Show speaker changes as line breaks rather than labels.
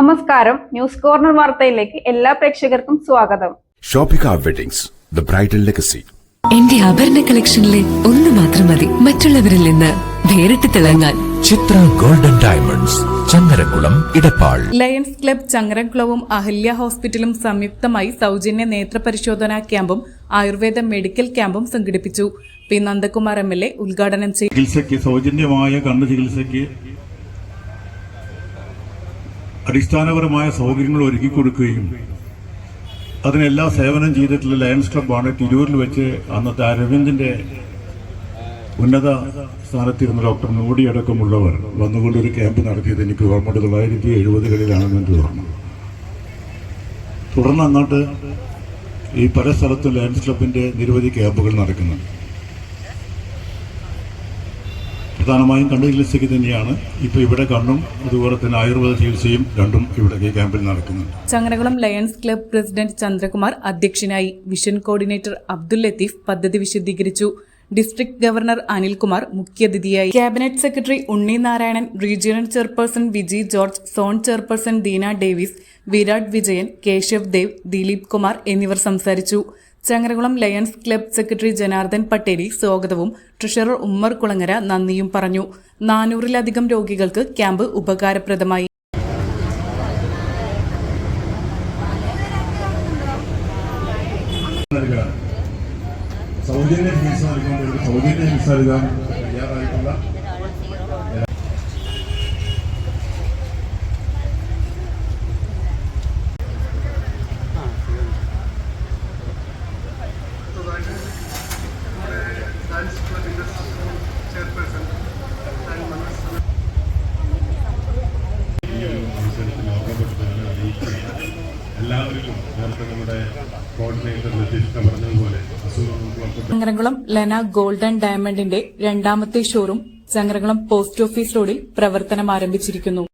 നമസ്കാരം, news corner വാർത്തയിലേക്ക് എല്ലാ പ്രേക്ഷകർക്കും സ്വാഗതം.
Shoppika weddings, the bridal legacy.
എന്റെ ആഭരണ കളക്ഷനിലെ ഒന്ന് മാത്രം മതി മറ്റുള്ളവരിൽ നിന്ന് വേറിട്ട് തിളങ്ങാൻ.
Chitra golden diamonds, Changaramkulam, Edappal.
Lions club ചങ്ങരംകുളവും അഹല്യ ഹോസ്പിറ്റലും സംയുക്തമായി സൗജന്യ നേത്രപരിശോധനാ ക്യാമ്പും ആയുർവേദ മെഡിക്കൽ ക്യാമ്പും സംഘടിപ്പിച്ചു. പി നന്ദകുമാർ MLA ഉദ്ഘാടനം ചെയ്തു.
സൗജന്യമായ കണ്ണ് ചികിത്സയ്ക്ക് അടിസ്ഥാനപരമായ സൗകര്യങ്ങൾ ഒരുക്കി കൊടുക്കുകയും അതിനെല്ലാം സേവനം ചെയ്തിട്ടുള്ള ലയൺസ് ക്ലബ്ബാണ് തിരൂരിൽ വെച്ച് അന്നത്തെ അരവിന്ദിന്റെ ഉന്നത സ്ഥാനത്തിരുന്ന ഡോക്ടർ നോഡി അടക്കമുള്ളവർ വന്നുകൊണ്ടൊരു ക്യാമ്പ് നടത്തിയത് എനിക്ക് ഓർമ്മ 1970-കളിലാണെന്ന് ഓർമ്മ. തുടർന്ന് അങ്ങോട്ട് ഈ പല സ്ഥലത്തും ലയൺസ് ക്ലബിന്റെ നിരവധി ക്യാമ്പുകൾ നടക്കുന്നുണ്ട്. പ്രധാനമായും കണ്ണു ചികിത്സയ്ക്ക് തന്നെയാണ് ഇപ്പോൾ ഇവിടെ കണ്ണും അതുപോലെ തന്നെ ആയുർവേദ ചികിത്സയും രണ്ടും ഇവിടെ ഈ ക്യാമ്പിൽ നടക്കുന്നുണ്ട്.
ചങ്ങരകുളം ലയൺസ് ക്ലബ് പ്രസിഡന്റ് ചന്ദ്രകുമാർ അധ്യക്ഷനായി. വിഷൻ കോർഡിനേറ്റർ അബ്ദുൽ ലത്തീഫ് പദ്ധതി വിശദീകരിച്ചു. ഡിസ്ട്രിക്ട് ഗവർണർ അനിൽകുമാർ മുഖ്യാതിഥിയായി. Cabinet secretary Unni Narayanan, regional chairperson Viji George, zone chairperson Deena Davis, Virat Vijayan, Keshav Dev, Dileep Kumar എന്നിവർ സംസാരിച്ചു. Changarakulam lions club secretary Janardhan Patteli സ്വാഗതവും ട്രഷറർ ഉമ്മർ കുളങ്ങര നന്ദിയും പറഞ്ഞു. 400-ലധികം രോഗികൾക്ക് ക്യാമ്പ് ഉപകാരപ്രദമായി.
സൗജന്യ ചികിത്സ നൽകുമ്പോൾ സൗജന്യ ചികിത്സ നൽകാൻ തയ്യാറായിട്ടുള്ള എല്ലാവരിലും നേരത്തെ നമ്മുടെ കോർഡിനേറ്റർ ലത്തീഫ് പറഞ്ഞതുപോലെ
ചങ്ങരംകുളം ലെന ഗോൾഡൻ ഡയമണ്ടിന്റെ രണ്ടാമത്തെ ഷോറൂം ചങ്ങരംകുളം പോസ്റ്റ് ഓഫീസ് റോഡിൽ പ്രവർത്തനം ആരംഭിച്ചിരിക്കുന്നു.